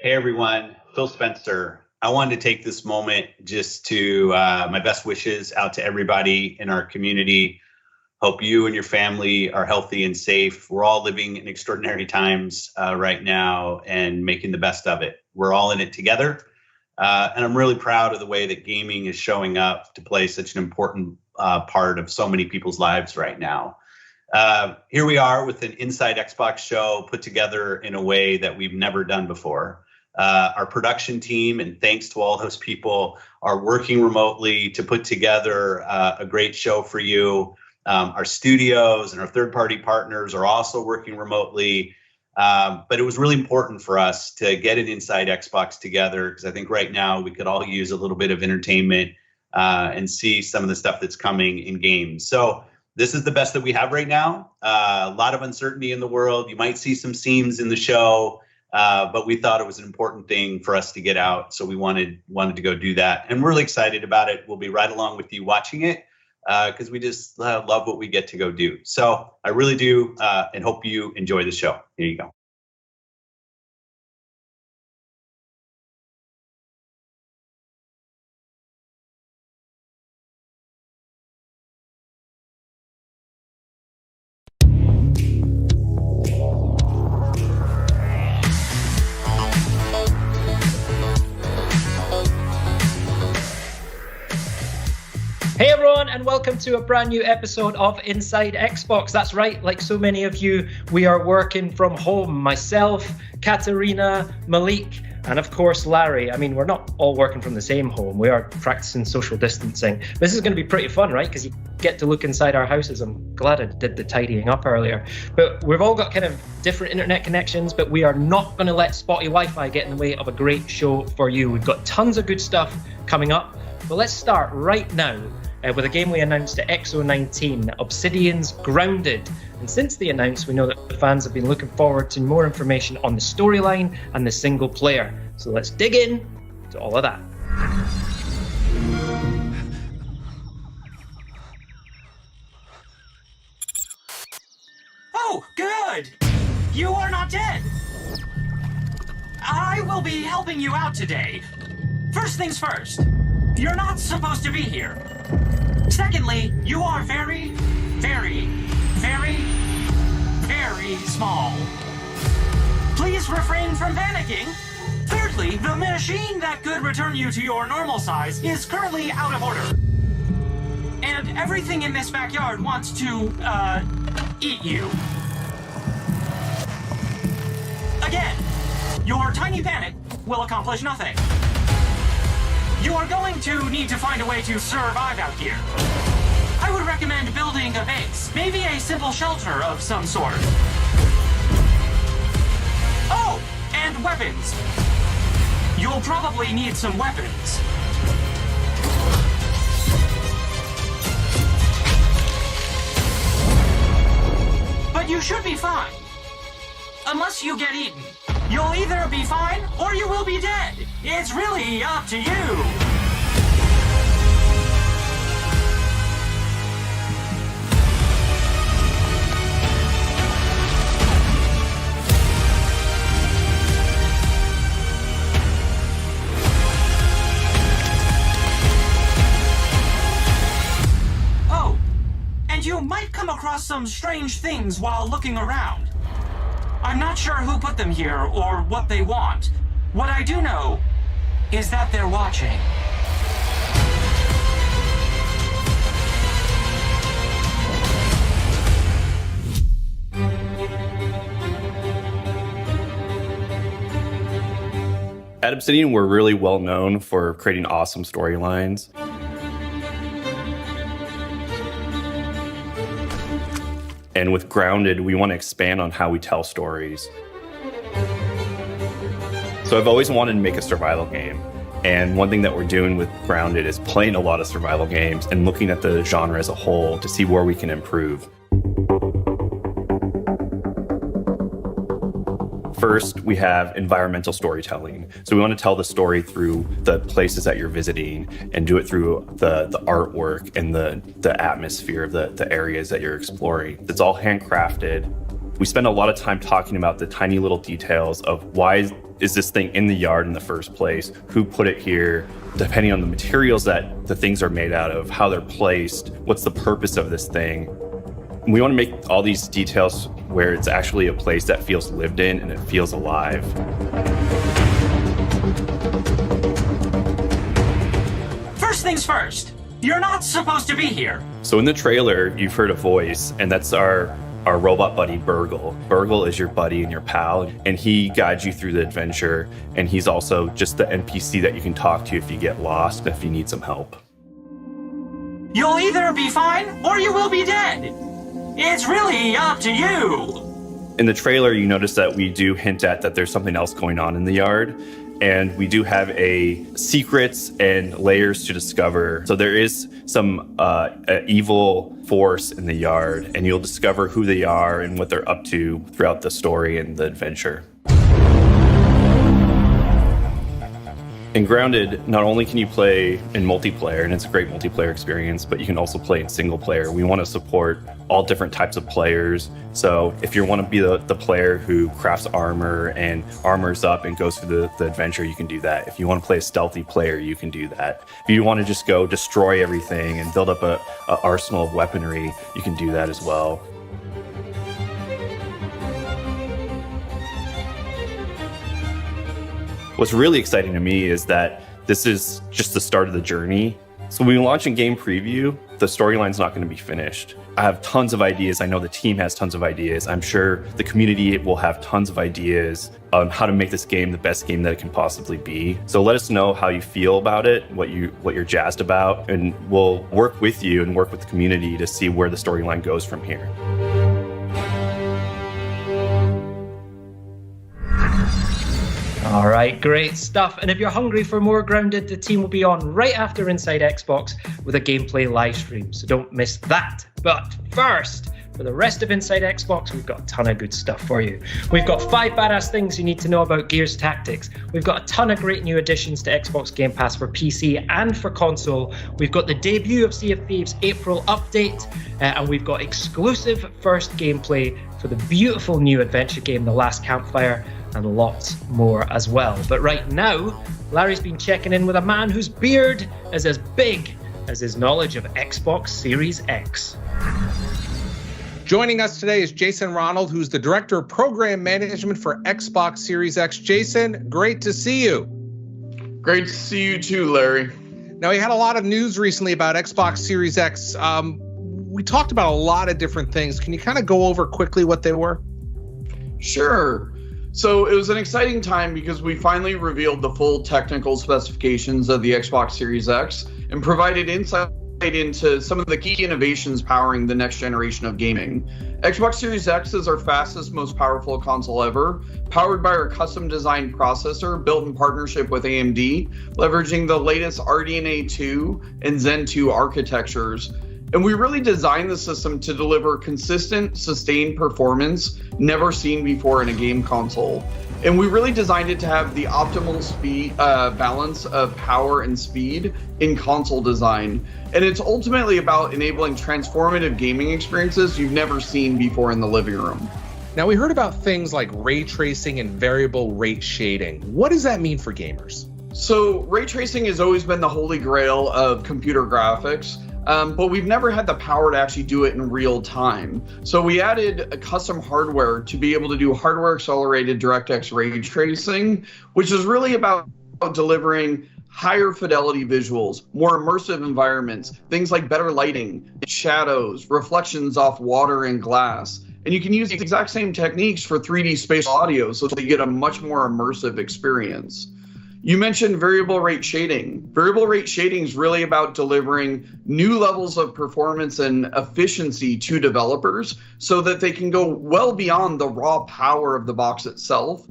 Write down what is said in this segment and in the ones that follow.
Hey everyone, Phil Spencer. I wanted to take this moment just to my best wishes out to everybody in our community. Hope you and your family are healthy and safe. We're all living in extraordinary times right now and making the best of it. We're all in it together. And I'm really proud of the way that gaming is showing up to play such an important part of so many people's lives right now. Here we are with an Inside Xbox show put together in a way that we've never done before. Our production team, and thanks to all those people, are working remotely to put together a great show for you. Our studios and our third-party partners are also working remotely. But it was really important for us to get an Inside Xbox together because I think right now we could all use a little bit of entertainment and see some of the stuff that's coming in games. So this is the best that we have right now. A lot of uncertainty in the world. You might see some seams in the show, but we thought it was an important thing for us to get out. So we wanted to go do that. And we're really excited about it. We'll be right along with you watching it because we just love what we get to go do. So I really do and hope you enjoy the show. Here you go. Hey everyone, and welcome to a brand new episode of Inside Xbox. That's right, like so many of you, we are working from home. Myself, Katerina, Malik, and of course Larry. I mean, we're not all working from the same home. We are practicing social distancing. This is going to be pretty fun, right? Because you get to look inside our houses. I'm glad I did the tidying up earlier. But we've all got kind of different internet connections, but we are not going to let spotty Wi-Fi get in the way of a great show for you. We've got tons of good stuff coming up. But let's start right now with a game we announced at XO19, Obsidian's Grounded. And since the announcement, we know that the fans have been looking forward to more information on the storyline and the single player. So let's dig in to all of that. Oh, good! You are not dead! I will be helping you out today. First things first, you're not supposed to be here. Secondly, you are very, very, very, very small. Please refrain from panicking. Thirdly, the machine that could return you to your normal size is currently out of order. And everything in this backyard wants to, eat you. Again, your tiny panic will accomplish nothing. You are going to need to find a way to survive out here. I would recommend building a base, maybe a simple shelter of some sort. Oh, and weapons. You'll probably need some weapons. But you should be fine. Unless you get eaten. You'll either be fine or you will be dead. It's really up to you. Oh, and you might come across some strange things while looking around. I'm not sure who put them here or what they want. What I do know is that they're watching. At Obsidian, we're really well known for creating awesome storylines. And with Grounded, we want to expand on how we tell stories. So I've always wanted to make a survival game. And one thing that we're doing with Grounded is playing a lot of survival games and looking at the genre as a whole to see where we can improve. First, we have environmental storytelling. So we want to tell the story through the places that you're visiting and do it through the artwork and the atmosphere of the areas that you're exploring. It's all handcrafted. We spend a lot of time talking about the tiny little details of why is this thing in the yard in the first place? Who put it here? Depending on the materials that the things are made out of, how they're placed, what's the purpose of this thing? We want to make all these details where it's actually a place that feels lived in and it feels alive. First things first, you're not supposed to be here. So in the trailer, you've heard a voice, and that's our robot buddy, Burgle. Burgle is your buddy and your pal, and he guides you through the adventure, and he's also just the NPC that you can talk to if you get lost, if you need some help. You'll either be fine or you will be dead. It's really up to you. In the trailer, you notice that we do hint at that there's something else going on in the yard, and we do have secrets and layers to discover. So there is some evil force in the yard, and you'll discover who they are and what they're up to throughout the story and the adventure. In Grounded, not only can you play in multiplayer, and it's a great multiplayer experience, but you can also play in single player. We want to support all different types of players. So if you want to be the player who crafts armor and armors up and goes through the adventure, you can do that. If you want to play a stealthy player, you can do that. If you want to just go destroy everything and build up a arsenal of weaponry, you can do that as well. What's really exciting to me is that this is just the start of the journey. So when we launch in game preview, the storyline's not going to be finished. I have tons of ideas. I know the team has tons of ideas. I'm sure the community will have tons of ideas on how to make this game the best game that it can possibly be. So let us know how you feel about it, what you're jazzed about, and we'll work with you and work with the community to see where the storyline goes from here. All right, great stuff. And if you're hungry for more Grounded, the team will be on right after Inside Xbox with a gameplay live stream, so don't miss that. But first, for the rest of Inside Xbox, we've got a ton of good stuff for you. We've got 5 badass things you need to know about Gears Tactics. We've got a ton of great new additions to Xbox Game Pass for PC and for console. We've got the debut of Sea of Thieves April update, and we've got exclusive first gameplay for the beautiful new adventure game, The Last Campfire, and lots more as well. But right now, Larry's been checking in with a man whose beard is as big as his knowledge of Xbox Series X. Joining us today is Jason Ronald, who's the Director of Program Management for Xbox Series X. Jason, great to see you. Great to see you too, Larry. Now, we had a lot of news recently about Xbox Series X. We talked about a lot of different things. Can you kind of go over quickly what they were? Sure. So it was an exciting time because we finally revealed the full technical specifications of the Xbox Series X and provided insight into some of the key innovations powering the next generation of gaming. Xbox Series X is our fastest, most powerful console ever, powered by our custom designed processor built in partnership with AMD, leveraging the latest RDNA 2 and Zen 2 architectures. And we really designed the system to deliver consistent, sustained performance never seen before in a game console. And we really designed it to have the optimal speed balance of power and speed in console design. And it's ultimately about enabling transformative gaming experiences you've never seen before in the living room. Now, we heard about things like ray tracing and variable rate shading. What does that mean for gamers? So ray tracing has always been the holy grail of computer graphics. But we've never had the power to actually do it in real time. So we added a custom hardware to be able to do hardware accelerated DirectX ray tracing, which is really about delivering higher fidelity visuals, more immersive environments, things like better lighting, shadows, reflections off water and glass. And you can use the exact same techniques for 3D spatial audio so that you get a much more immersive experience. You mentioned variable rate shading. Variable rate shading is really about delivering new levels of performance and efficiency to developers so that they can go well beyond the raw power of the box itself,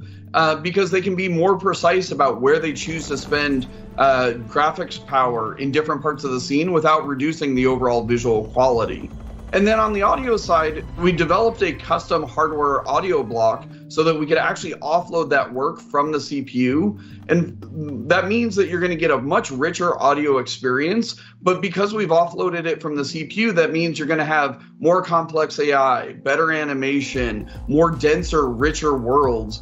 because they can be more precise about where they choose to spend graphics power in different parts of the scene without reducing the overall visual quality. And then on the audio side, we developed a custom hardware audio block so that we could actually offload that work from the CPU. And that means that you're going to get a much richer audio experience. But because we've offloaded it from the CPU, that means you're going to have more complex AI, better animation, more denser, richer worlds.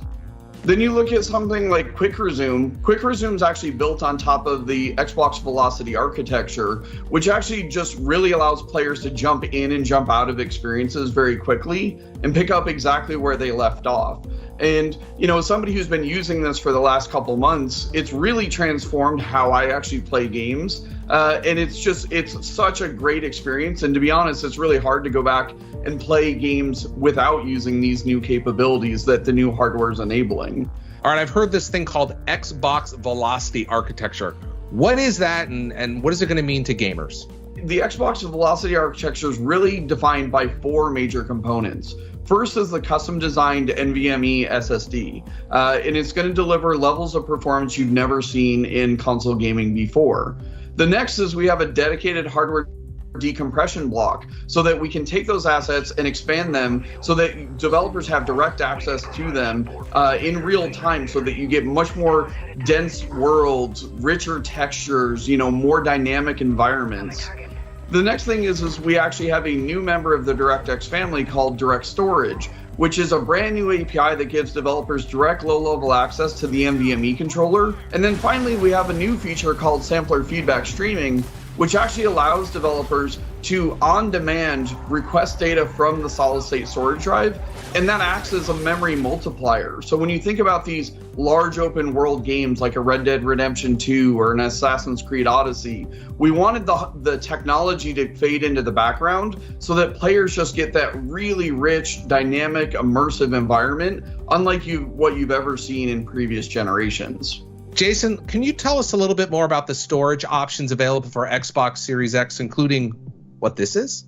Then you look at something like Quick Resume. Quick Resume is actually built on top of the Xbox Velocity architecture, which actually just really allows players to jump in and jump out of experiences very quickly and pick up exactly where they left off. And, you know, as somebody who's been using this for the last couple months, it's really transformed how I actually play games. And it's such a great experience. And to be honest, it's really hard to go back and play games without using these new capabilities that the new hardware is enabling. All right, I've heard this thing called Xbox Velocity architecture. What is that, and what is it going to mean to gamers? The Xbox Velocity architecture is really defined by 4 major components. First is the custom designed NVMe SSD, and it's going to deliver levels of performance you've never seen in console gaming before. The next is we have a dedicated hardware decompression block so that we can take those assets and expand them so that developers have direct access to them in real time, so that you get much more dense worlds, richer textures, you know, more dynamic environments. The next thing is we actually have a new member of the DirectX family called Direct Storage, which is a brand new API that gives developers direct low-level access to the NVMe controller. And then finally, we have a new feature called Sampler Feedback Streaming, which actually allows developers to, on demand, request data from the solid-state storage drive, and that acts as a memory multiplier. So when you think about these large open world games like a Red Dead Redemption 2 or an Assassin's Creed Odyssey, we wanted the technology to fade into the background so that players just get that really rich, dynamic, immersive environment, unlike what you've ever seen in previous generations. Jason, can you tell us a little bit more about the storage options available for Xbox Series X, including what this is?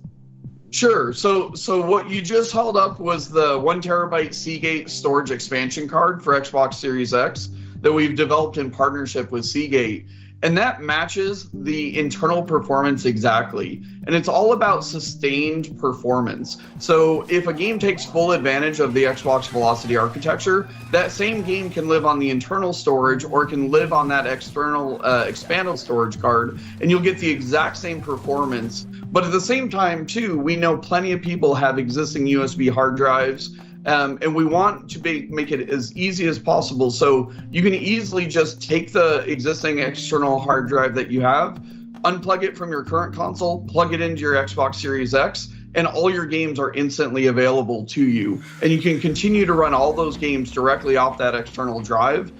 Sure. So what you just held up was the 1 terabyte Seagate storage expansion card for Xbox Series X that we've developed in partnership with Seagate. And that matches the internal performance exactly. And it's all about sustained performance. So if a game takes full advantage of the Xbox Velocity architecture, that same game can live on the internal storage or can live on that external expanded storage card, and you'll get the exact same performance. But at the same time, too, we know plenty of people have existing USB hard drives. And we want to make it as easy as possible. So you can easily just take the existing external hard drive that you have, unplug it from your current console, plug it into your Xbox Series X, and all your games are instantly available to you. And you can continue to run all those games directly off that external drive.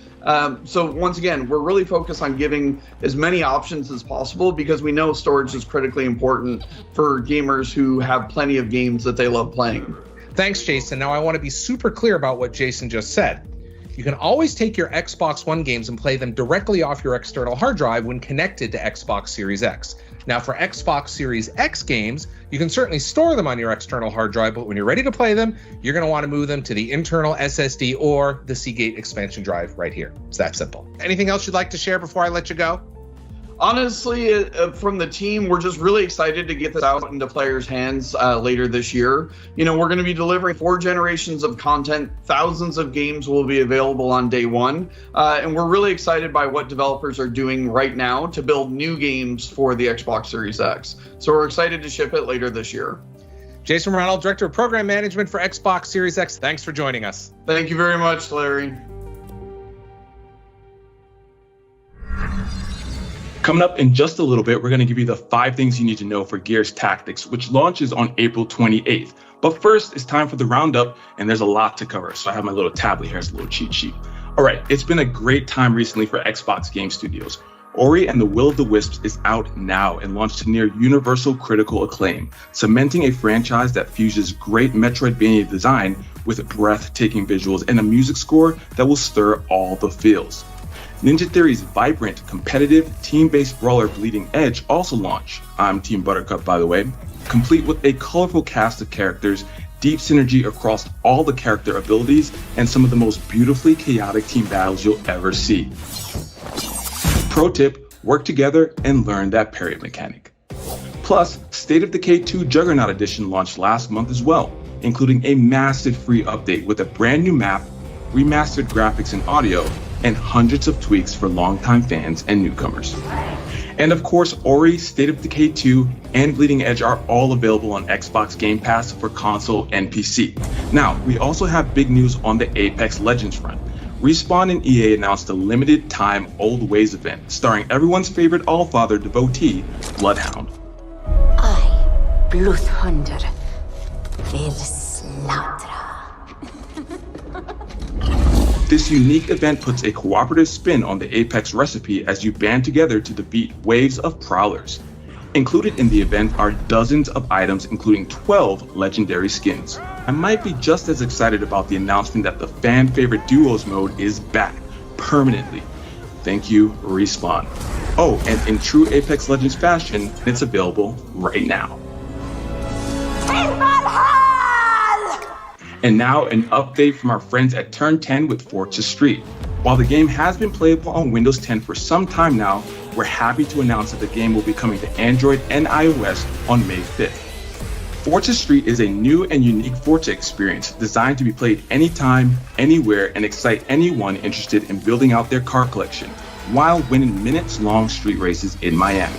So once again, we're really focused on giving as many options as possible because we know storage is critically important for gamers who have plenty of games that they love playing. Thanks, Jason. Now I want to be super clear about what Jason just said. You can always take your Xbox One games and play them directly off your external hard drive when connected to Xbox Series X. Now for Xbox Series X games, you can certainly store them on your external hard drive, but when you're ready to play them, you're going to want to move them to the internal SSD or the Seagate expansion drive right here. It's that simple. Anything else you'd like to share before I let you go? Honestly, from the team, we're just really excited to get this out into players' hands later this year. You know, we're going to be delivering 4 generations of content. Thousands of games will be available on day one. And we're really excited by what developers are doing right now to build new games for the Xbox Series X. So we're excited to ship it later this year. Jason Ronald, Director of Program Management for Xbox Series X. Thanks for joining us. Thank you very much, Larry. Coming up in just a little bit, we're going to give you the 5 things you need to know for Gears Tactics, which launches on April 28th. But first, it's time for the roundup, and there's a lot to cover. So I have my little tablet here as a little cheat sheet. All right, it's been a great time recently for Xbox Game Studios. Ori and the Will of the Wisps is out now and launched to near universal critical acclaim, cementing a franchise that fuses great Metroidvania design with breathtaking visuals and a music score that will stir all the feels. Ninja Theory's vibrant, competitive, team-based brawler Bleeding Edge also launched. I'm Team Buttercup, by the way, complete with a colorful cast of characters, deep synergy across all the character abilities, and some of the most beautifully chaotic team battles you'll ever see. Pro tip, work together and learn that parry mechanic. Plus, State of Decay 2 Juggernaut Edition launched last month as well, including a massive free update with a brand new map, remastered graphics and audio, and hundreds of tweaks for longtime fans and newcomers. And of course, Ori, State of Decay 2, and Bleeding Edge are all available on Xbox Game Pass for console and PC. Now, we also have big news on the Apex Legends front. Respawn and EA announced a limited-time Old Ways event starring everyone's favorite Allfather devotee, Bloodhound. I, Bloodhunter, will slaughter. This unique event puts a cooperative spin on the Apex recipe as you band together to defeat waves of prowlers. Included in the event are dozens of items, including 12 legendary skins. I might be just as excited about the announcement that the fan favorite Duos mode is back permanently. Thank you, Respawn. Oh, and in true Apex Legends fashion, it's available right now. And now an update from our friends at Turn 10 with Forza Street. While the game has been playable on Windows 10 for some time now, we're happy to announce that the game will be coming to Android and iOS on May 5th. Forza Street is a new and unique Forza experience designed to be played anytime, anywhere, and excite anyone interested in building out their car collection while winning minutes-long street races in Miami.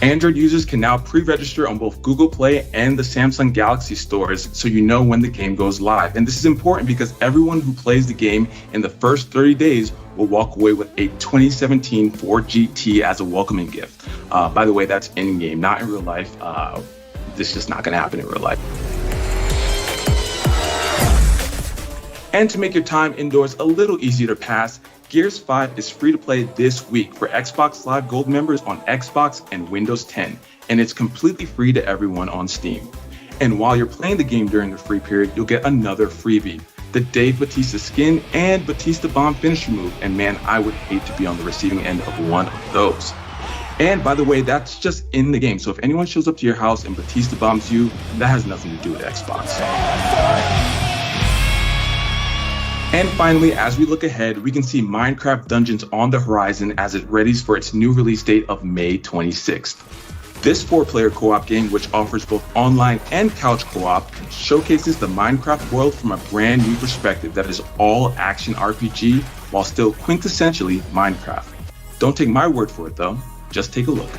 Android users can now pre-register on both Google Play and the Samsung Galaxy stores so you know when the game goes live. And this is important because everyone who plays the game in the first 30 days will walk away with a 2017 Ford GT as a welcoming gift. By the way, that's in-game, not in real life. This is just not going to happen in real life. And to make your time indoors a little easier to pass, Gears 5 is free to play this week for Xbox Live Gold members on Xbox and Windows 10, and it's completely free to everyone on Steam. And while you're playing the game during the free period, you'll get another freebie, the Dave Bautista skin and Batista Bomb finisher move, and man, I would hate to be on the receiving end of one of those. And by the way, that's just in the game, so if anyone shows up to your house and Batista bombs you, that has nothing to do with Xbox. And finally, as we look ahead, we can see Minecraft Dungeons on the horizon as it readies for its new release date of May 26th. This 4-player co-op game, which offers both online and couch co-op, showcases the Minecraft world from a brand new perspective that is all action RPG while still quintessentially Minecraft. Don't take my word for it though, just take a look.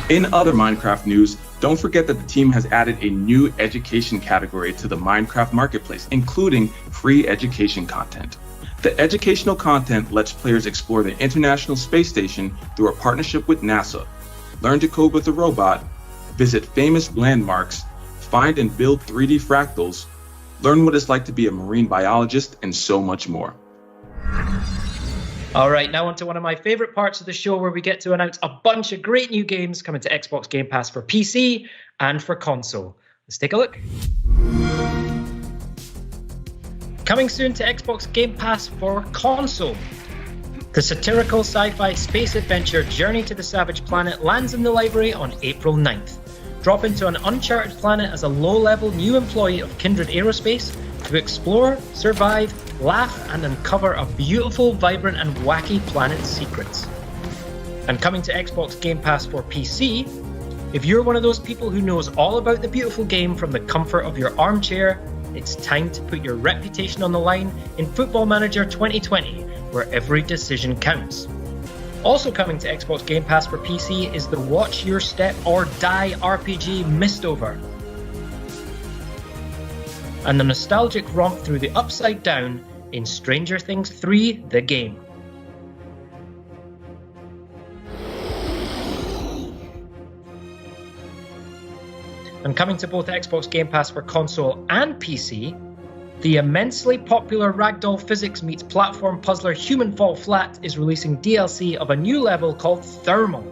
In other Minecraft news, don't forget that the team has added a new education category to the Minecraft marketplace, including free education content. The educational content lets players explore the International Space Station through a partnership with NASA, learn to code with a robot, visit famous landmarks, find and build 3D fractals, learn what it's like to be a marine biologist, and so much more. All right, now on to one of my favorite parts of the show where we get to announce a bunch of great new games coming to Xbox Game Pass for PC and for console. Let's take a look. Coming soon to Xbox Game Pass for console. The satirical sci-fi space adventure Journey to the Savage Planet lands in the library on April 9th. Drop into an uncharted planet as a low-level new employee of Kindred Aerospace to explore, survive, laugh, and uncover a beautiful, vibrant, and wacky planet's secrets. And coming to Xbox Game Pass for PC, if you're one of those people who knows all about the beautiful game from the comfort of your armchair, it's time to put your reputation on the line in Football Manager 2020, where every decision counts. Also coming to Xbox Game Pass for PC is the Watch Your Step or Die RPG Mistover, and the nostalgic romp through the Upside Down in Stranger Things 3: The Game. And coming to both Xbox Game Pass for console and PC, the immensely popular Ragdoll Physics meets platform puzzler Human Fall Flat is releasing DLC of a new level called Thermal.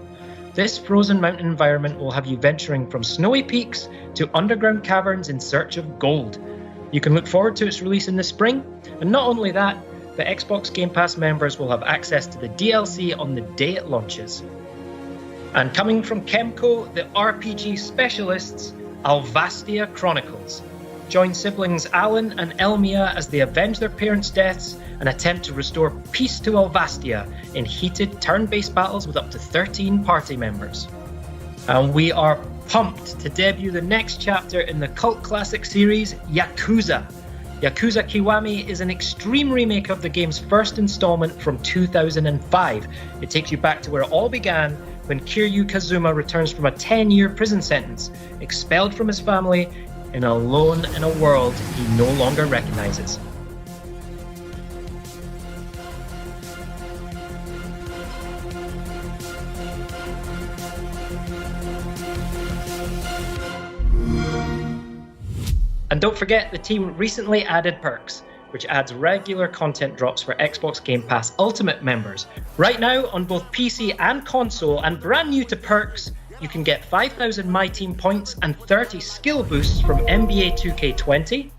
This frozen mountain environment will have you venturing from snowy peaks to underground caverns in search of gold. You can look forward to its release in the spring, and not only that, the Xbox Game Pass members will have access to the DLC on the day it launches. And coming from Kemco, the RPG specialists, Alvastia Chronicles. Join siblings Alan and Elmia as they avenge their parents' deaths and attempt to restore peace to Alvastia in heated turn-based battles with up to 13 party members. And we are pumped to debut the next chapter in the cult classic series, Yakuza. Yakuza Kiwami is an extreme remake of the game's first installment from 2005. It takes you back to where it all began when Kiryu Kazuma returns from a 10-year prison sentence. Expelled from his family, and alone in a world he no longer recognizes. And don't forget, the team recently added perks, which adds regular content drops for Xbox Game Pass Ultimate members. Right now, on both PC and console, and brand new to perks, you can get 5,000 My Team points and 30 skill boosts from NBA 2K20,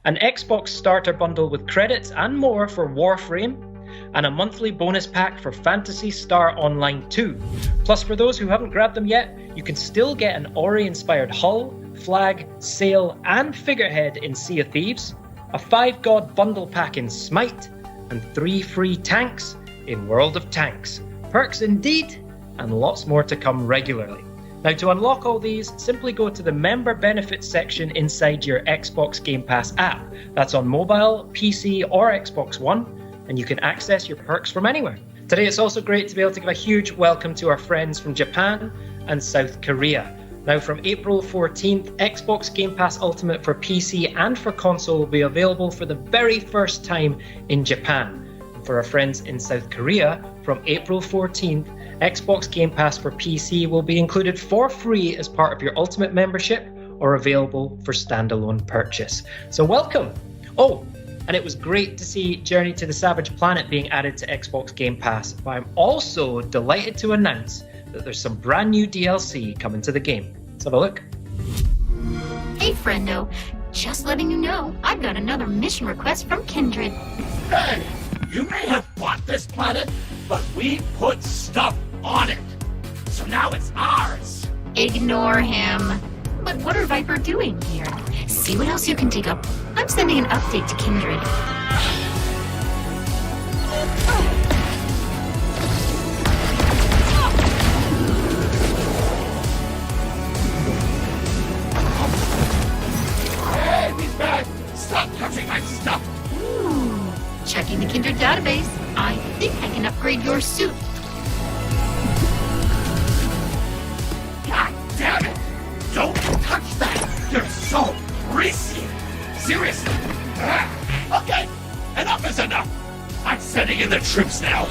an Xbox starter bundle with credits and more for Warframe, and a monthly bonus pack for Phantasy Star Online 2. Plus, for those who haven't grabbed them yet, you can still get an Ori-inspired hull, flag, sail, and figurehead in Sea of Thieves, a 5-god bundle pack in Smite, and 3 free tanks in World of Tanks. Perks indeed, and lots more to come regularly. Now, to unlock all these, simply go to the member benefits section inside your Xbox Game Pass app. That's on mobile, PC, or Xbox One, and you can access your perks from anywhere. Today, it's also great to be able to give a huge welcome to our friends from Japan and South Korea. Now, from April 14th, Xbox Game Pass Ultimate for PC and for console will be available for the very first time in Japan. For our friends in South Korea, from April 14th, Xbox Game Pass for PC will be included for free as part of your Ultimate membership or available for standalone purchase. So welcome! Oh, and it was great to see Journey to the Savage Planet being added to Xbox Game Pass, but I'm also delighted to announce that there's some brand new DLC coming to the game. Let's have a look. Hey, friendo. Just letting you know, I've got another mission request from Kindred. Hey, you may have bought this planet, but we put stuff on it. So now it's ours. Ignore him. But what are Viper doing here? See what else you can dig up. I'm sending an update to Kindred. Stop touching my stuff! Checking the Kindred database. I think I can upgrade your suit. God damn it! Don't touch that! You're so greasy! Seriously! Okay, enough is enough! I'm sending in the troops now!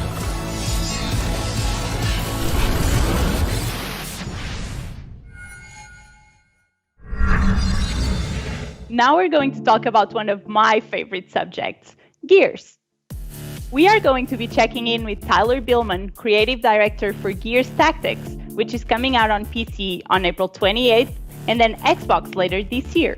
Now we're going to talk about one of my favorite subjects, Gears. We are going to be checking in with Tyler Billman, Creative Director for Gears Tactics, which is coming out on PC on April 28th and then Xbox later this year.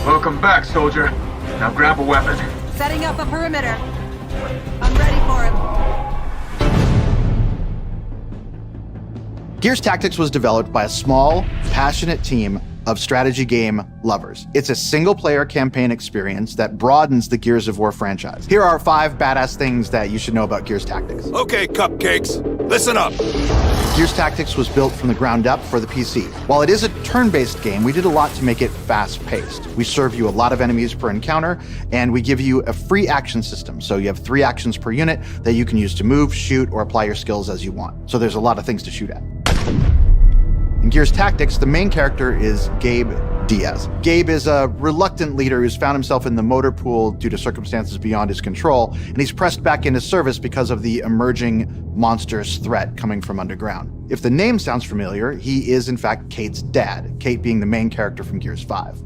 Welcome back, soldier. Now grab a weapon. Setting up a perimeter. I'm ready for him. Gears Tactics was developed by a small, passionate team of strategy game lovers. It's a single-player campaign experience that broadens the Gears of War franchise. Here are 5 badass things that you should know about Gears Tactics. Okay, cupcakes, listen up. Gears Tactics was built from the ground up for the PC. While it is a turn-based game, we did a lot to make it fast-paced. We serve you a lot of enemies per encounter, and we give you a free action system. So you have 3 actions per unit that you can use to move, shoot, or apply your skills as you want. So there's a lot of things to shoot at. In Gears Tactics, the main character is Gabe Diaz. Gabe is a reluctant leader who's found himself in the motor pool due to circumstances beyond his control, and he's pressed back into service because of the emerging monstrous threat coming from underground. If the name sounds familiar, he is in fact Kate's dad, Kate being the main character from Gears 5.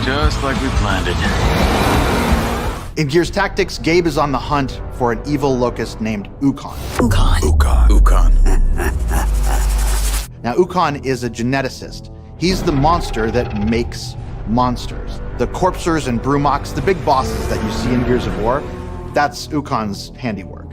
Just like we planned it. In Gears Tactics, Gabe is on the hunt for an evil locust named Ukon. Ukon. Now, Ukon is a geneticist. He's the monster that makes monsters. The Corpsers and Brumoks, the big bosses that you see in Gears of War, that's Ukon's handiwork.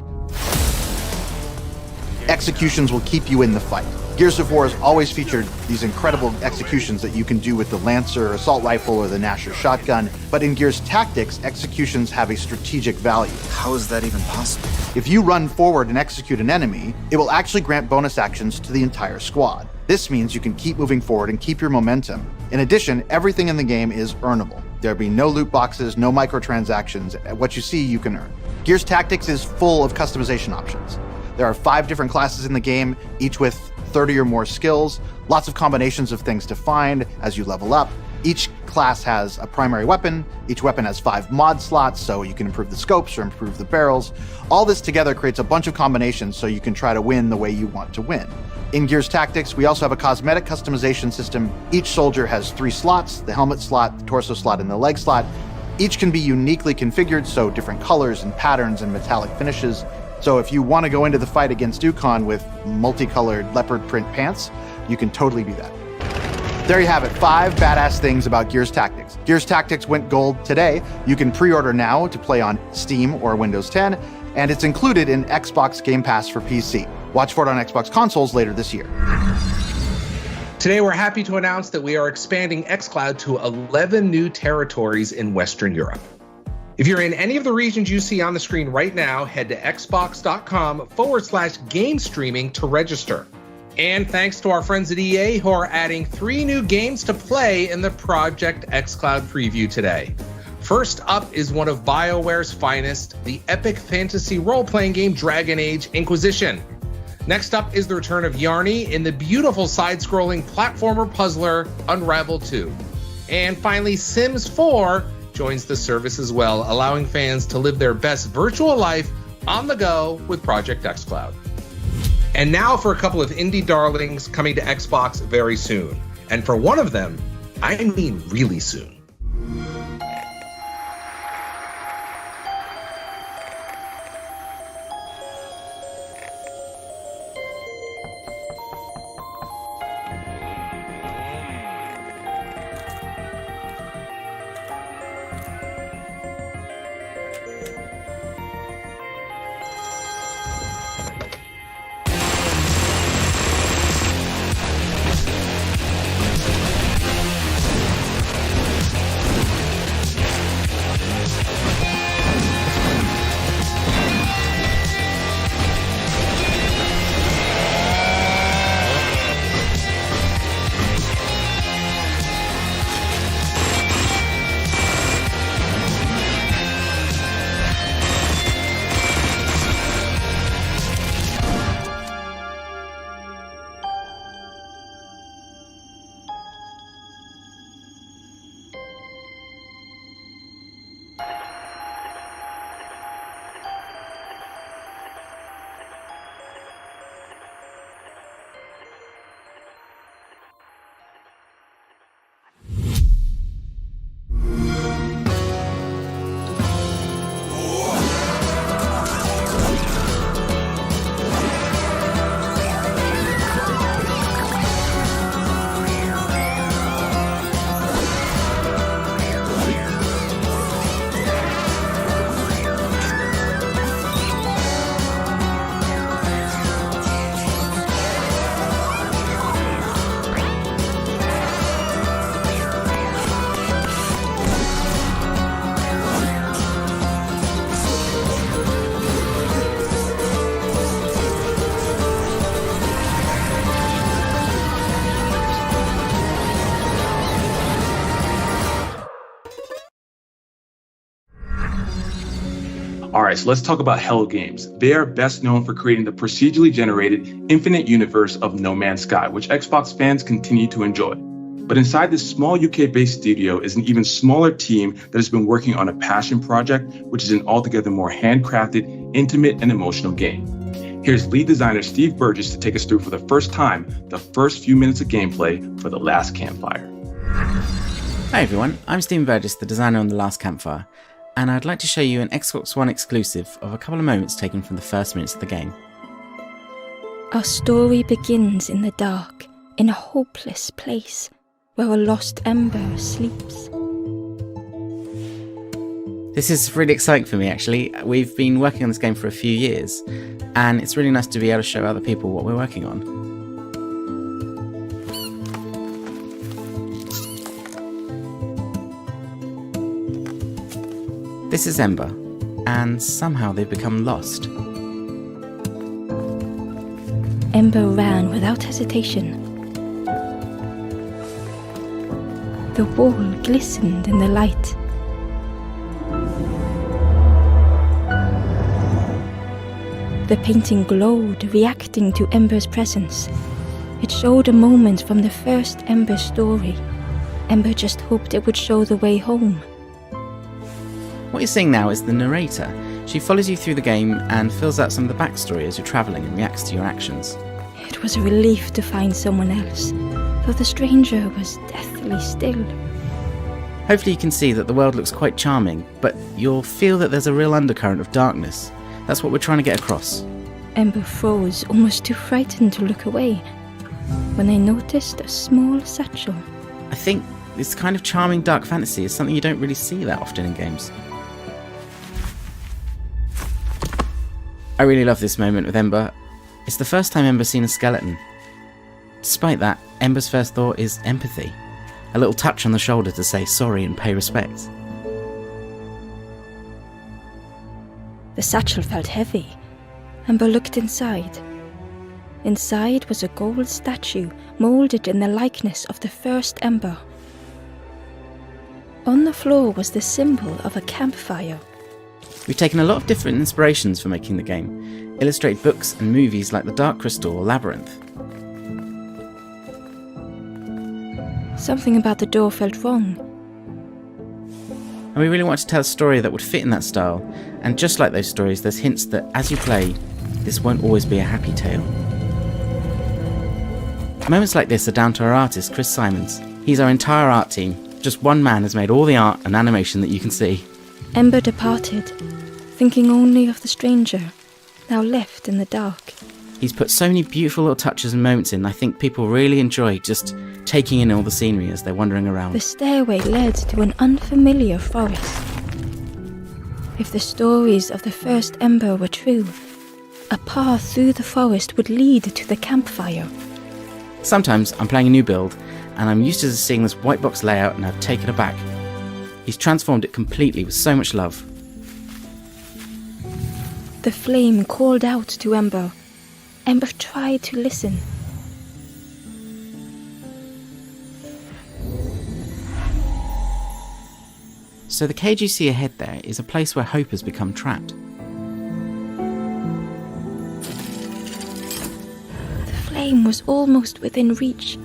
executions will keep you in the fight. Gears of War has always featured these incredible executions that you can do with the Lancer assault rifle or the Gnasher shotgun, but in Gears Tactics, executions have a strategic value. How is that even possible? If you run forward and execute an enemy, it will actually grant bonus actions to the entire squad. This means you can keep moving forward and keep your momentum. In addition, everything in the game is earnable. There'll be no loot boxes, no microtransactions. What you see, you can earn. Gears Tactics is full of customization options. There are 5 different classes in the game, each with 30 or more skills, lots of combinations of things to find as you level up. Each class has a primary weapon. Each weapon has 5 mod slots, so you can improve the scopes or improve the barrels. All this together creates a bunch of combinations so you can try to win the way you want to win. In Gears Tactics, we also have a cosmetic customization system. Each soldier has 3 slots, the helmet slot, the torso slot, and the leg slot. Each can be uniquely configured, so different colors and patterns and metallic finishes. So if you want to go into the fight against Ukon with multicolored leopard print pants, you can totally do that. There you have it, 5 badass things about Gears Tactics. Gears Tactics went gold today. You can pre-order now to play on Steam or Windows 10, and it's included in Xbox Game Pass for PC. Watch for it on Xbox consoles later this year. Today, we're happy to announce that we are expanding xCloud to 11 new territories in Western Europe. If you're in any of the regions you see on the screen right now, head to xbox.com/game streaming to register. And thanks to our friends at EA who are adding 3 new games to play in the Project xCloud preview today. First up is one of BioWare's finest, the epic fantasy role-playing game Dragon Age Inquisition. Next up is the return of Yarny in the beautiful side-scrolling platformer puzzler Unravel 2. And finally, Sims 4 joins the service as well, allowing fans to live their best virtual life on the go with Project xCloud. And now for a couple of indie darlings coming to Xbox very soon. And for one of them, I mean really soon. All right, so let's talk about Hell Games. They are best known for creating the procedurally generated infinite universe of No Man's Sky, which Xbox fans continue to enjoy. But inside this small UK-based studio is an even smaller team that has been working on a passion project, which is an altogether more handcrafted, intimate, and emotional game. Here's lead designer Steve Burgess to take us through for the first time the first few minutes of gameplay for The Last Campfire. Hi everyone, I'm Steve Burgess, the designer on The Last Campfire, and I'd like to show you an Xbox One exclusive of a couple of moments taken from the first minutes of the game. Our story begins in the dark, in a hopeless place, where a lost ember sleeps. This is really exciting for me, actually. We've been working on this game for a few years, and it's really nice to be able to show other people what we're working on. This is Ember, and somehow they've become lost. Ember ran without hesitation. The wall glistened in the light. The painting glowed, reacting to Ember's presence. It showed a moment from the first Ember story. Ember just hoped it would show the way home. What you're seeing now is the narrator. She follows you through the game and fills out some of the backstory as you're travelling and reacts to your actions. It was a relief to find someone else, though the stranger was deathly still. Hopefully you can see that the world looks quite charming, but you'll feel that there's a real undercurrent of darkness. That's what we're trying to get across. Ember froze, almost too frightened to look away, when they noticed a small satchel. I think this kind of charming dark fantasy is something you don't really see that often in games. I really love this moment with Ember. It's the first time Ember's seen a skeleton. Despite that, Ember's first thought is empathy. A little touch on the shoulder to say sorry and pay respect. The satchel felt heavy. Ember looked inside. Inside was a gold statue moulded in the likeness of the first Ember. On the floor was the symbol of a campfire. We've taken a lot of different inspirations for making the game, illustrate books and movies like The Dark Crystal or Labyrinth. Something about the door felt wrong. And we really wanted to tell a story that would fit in that style, and just like those stories, there's hints that as you play, this won't always be a happy tale. Moments like this are down to our artist, Chris Simons. He's our entire art team. Just one man has made all the art and animation that you can see. Ember departed, thinking only of the stranger, now left in the dark. He's put so many beautiful little touches and moments in. I think people really enjoy just taking in all the scenery as they're wandering around. The stairway led to an unfamiliar forest. If the stories of the first Ember were true, a path through the forest would lead to the campfire. Sometimes I'm playing a new build, and I'm used to seeing this white box layout and I've taken it back. He's transformed it completely with so much love. The flame called out to Ember. Ember tried to listen. So the cage you see ahead there is a place where Hope has become trapped. The flame was almost within reach.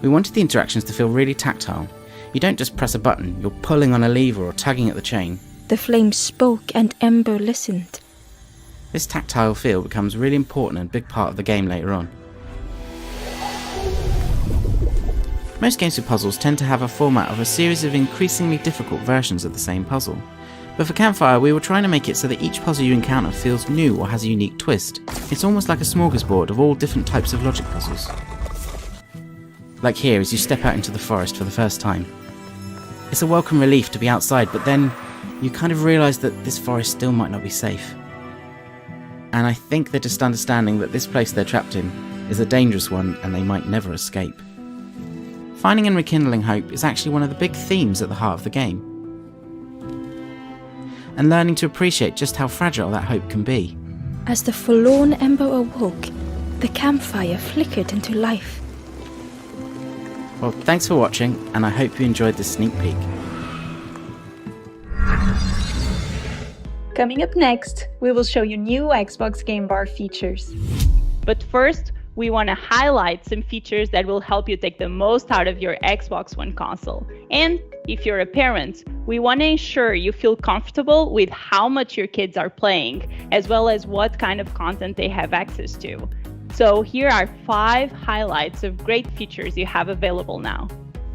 We wanted the interactions to feel really tactile. You don't just press a button, you're pulling on a lever or tugging at the chain. The flame spoke and Ember listened. This tactile feel becomes really important and a big part of the game later on. Most games with puzzles tend to have a format of a series of increasingly difficult versions of the same puzzle. But for Campfire, we were trying to make it so that each puzzle you encounter feels new or has a unique twist. It's almost like a smorgasbord of all different types of logic puzzles. Like here as you step out into the forest for the first time. It's a welcome relief to be outside, but then you kind of realise that this forest still might not be safe. And I think they're just understanding that this place they're trapped in is a dangerous one and they might never escape. Finding and rekindling hope is actually one of the big themes at the heart of the game. And learning to appreciate just how fragile that hope can be. As the forlorn Ember awoke, the campfire flickered into life. Well, thanks for watching, and I hope you enjoyed this sneak peek. Coming up next, we will show you new Xbox Game Bar features. But first, we want to highlight some features that will help you take the most out of your Xbox One console. And if you're a parent, we want to ensure you feel comfortable with how much your kids are playing, as well as what kind of content they have access to. So here are 5 highlights of great features you have available now.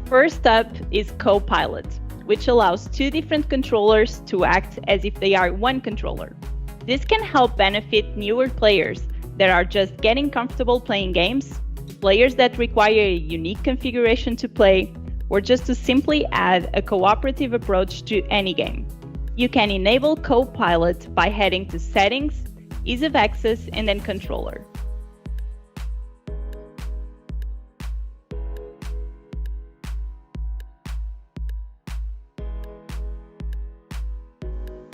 First up is Copilot, which allows 2 different controllers to act as if they are one controller. This can help benefit newer players that are just getting comfortable playing games, players that require a unique configuration to play, or just to simply add a cooperative approach to any game. You can enable Copilot by heading to Settings, Ease of Access, and then Controller.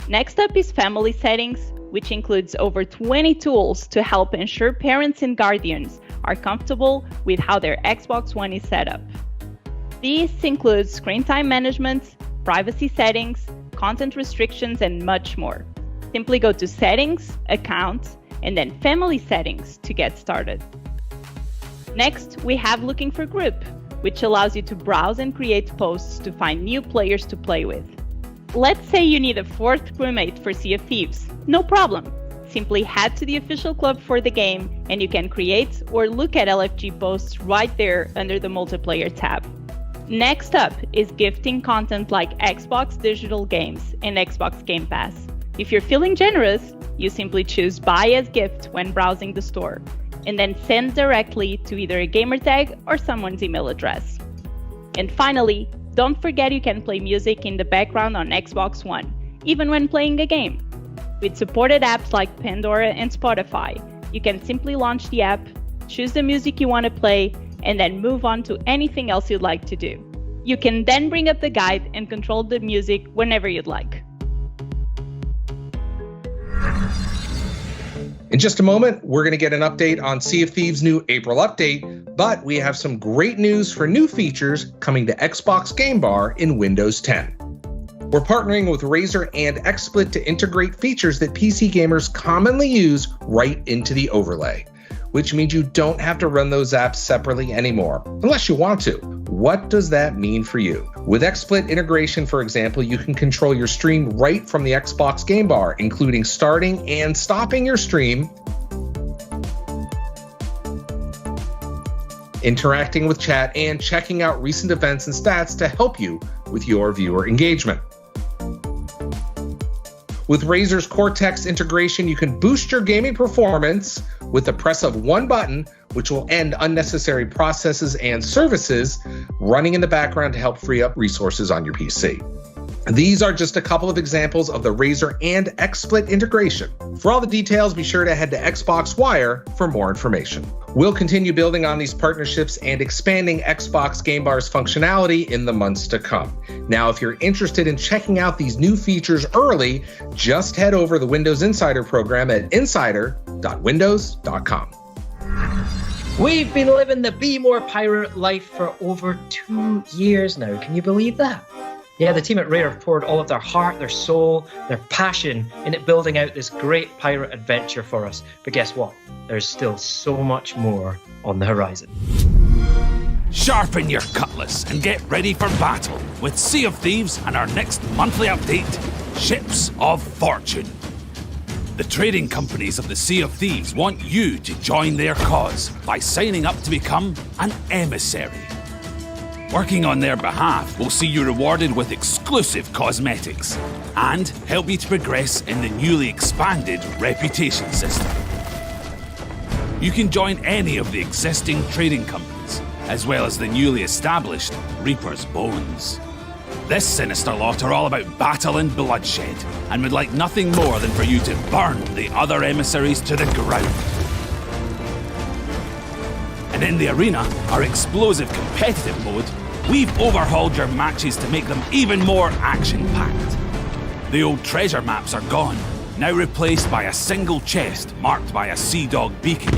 Next up is Family Settings, which includes over 20 tools to help ensure parents and guardians are comfortable with how their Xbox One is set up. These include screen time management, privacy settings, content restrictions, and much more. Simply go to Settings, Accounts, and then Family Settings to get started. Next, we have Looking for Group, which allows you to browse and create posts to find new players to play with. Let's say you need a 4th crewmate for Sea of Thieves. No problem. Simply head to the official club for the game and you can create or look at LFG posts right there under the multiplayer tab. Next up is gifting content like Xbox digital games and Xbox Game Pass. If you're feeling generous, you simply choose Buy as Gift when browsing the store, and then send directly to either a gamertag or someone's email address. And finally, don't forget you can play music in the background on Xbox One, even when playing a game. With supported apps like Pandora and Spotify, you can simply launch the app, choose the music you want to play, and then move on to anything else you'd like to do. You can then bring up the guide and control the music whenever you'd like. In just a moment, we're going to get an update on Sea of Thieves' new April update, but we have some great news for new features coming to Xbox Game Bar in Windows 10. We're partnering with Razer and XSplit to integrate features that PC gamers commonly use right into the overlay, which means you don't have to run those apps separately anymore, unless you want to. What does that mean for you? With XSplit integration, for example, you can control your stream right from the Xbox Game Bar, including starting and stopping your stream, interacting with chat, and checking out recent events and stats to help you with your viewer engagement. With Razer's Cortex integration, you can boost your gaming performance with the press of one button, which will end unnecessary processes and services running in the background to help free up resources on your PC. These are just a couple of examples of the Razer and XSplit integration. For all the details, be sure to head to Xbox Wire for more information. We'll continue building on these partnerships and expanding Xbox Game Bar's functionality in the months to come. Now, if you're interested in checking out these new features early, just head over the Windows Insider program at insider.windows.com. We've been living the Be More Pirate life for over 2 years now. Can you believe that? Yeah, the team at Rare have poured all of their heart, their soul, their passion into building out this great pirate adventure for us. But guess what? There's still so much more on the horizon. Sharpen your cutlass and get ready for battle with Sea of Thieves and our next monthly update, Ships of Fortune. The trading companies of the Sea of Thieves want you to join their cause by signing up to become an emissary. Working on their behalf will see you rewarded with exclusive cosmetics and help you to progress in the newly expanded reputation system. You can join any of the existing trading companies, as well as the newly established Reaper's Bones. This sinister lot are all about battle and bloodshed, and would like nothing more than for you to burn the other emissaries to the ground. And in the arena, our explosive competitive mode, we've overhauled your matches to make them even more action-packed. The old treasure maps are gone, now replaced by a single chest marked by a Sea Dog beacon.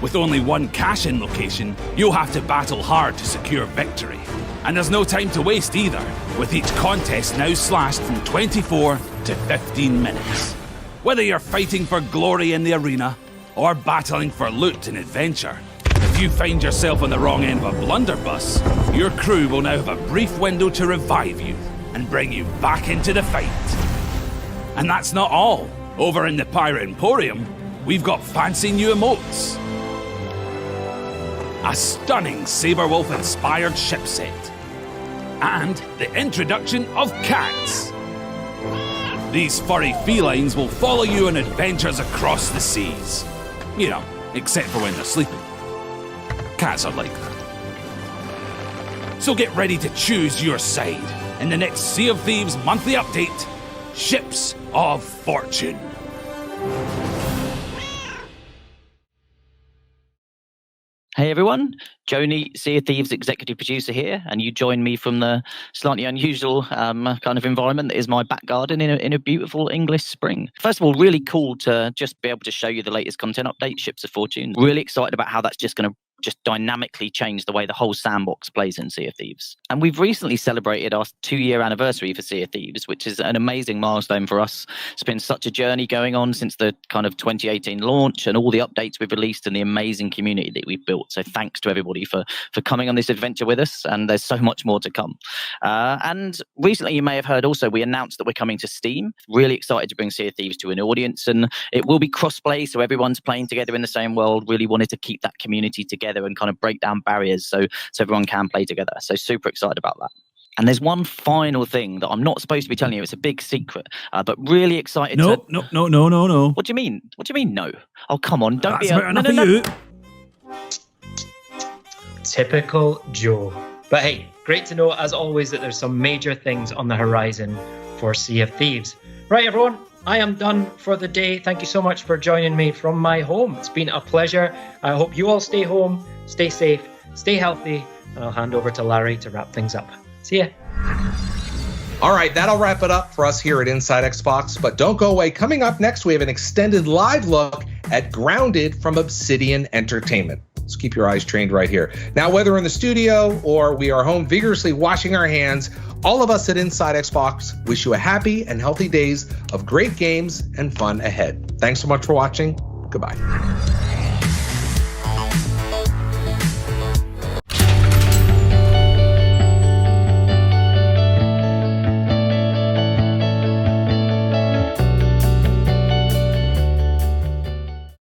With only one cash-in location, you'll have to battle hard to secure victory. And there's no time to waste either, with each contest now slashed from 24 to 15 minutes. Whether you're fighting for glory in the arena, or battling for loot and adventure, if you find yourself on the wrong end of a blunderbuss, your crew will now have a brief window to revive you and bring you back into the fight. And that's not all. Over in the Pirate Emporium, we've got fancy new emotes. A stunning Saberwolf-inspired ship set. And the introduction of cats. These furry felines will follow you on adventures across the seas. You know, except for when they're sleeping. Cats are like that. So get ready to choose your side in the next Sea of Thieves monthly update, Ships of Fortune. Hey everyone, Joni, Sea of Thieves executive producer here, and you join me from the slightly unusual kind of environment that is my back garden in a beautiful English spring. First of all, really cool to just be able to show you the latest content update, Ships of Fortune. Really excited about how that's just going to just dynamically change the way the whole sandbox plays in Sea of Thieves. And we've recently celebrated our 2-year anniversary for Sea of Thieves, which is an amazing milestone for us. It's been such a journey going on since the kind of 2018 launch and all the updates we've released and the amazing community that we've built. So thanks to everybody for coming on this adventure with us, and there's so much more to come. And recently you may have heard also we announced that we're coming to Steam. Really excited to bring Sea of Thieves to an audience, and it will be cross-play, so everyone's playing together in the same world. Really wanted to keep that community together and kind of break down barriers so everyone can play together. So super excited about that. And there's one final thing that I'm not supposed to be telling you. It's a big secret, but really excited. No. What do you mean? What do you mean no? Oh, come on. Don't be a... No. Typical Joe. But hey, great to know as always that there's some major things on the horizon for Sea of Thieves. Right, everyone. I am done for the day. Thank you so much for joining me from my home. It's been a pleasure. I hope you all stay home, stay safe, stay healthy, and I'll hand over to Larry to wrap things up. See ya. All right, that'll wrap it up for us here at Inside Xbox, but don't go away. Coming up next, we have an extended live look at Grounded from Obsidian Entertainment. So keep your eyes trained right here. Now, whether in the studio or we are home vigorously washing our hands, all of us at Inside Xbox wish you a happy and healthy days of great games and fun ahead. Thanks so much for watching. Goodbye.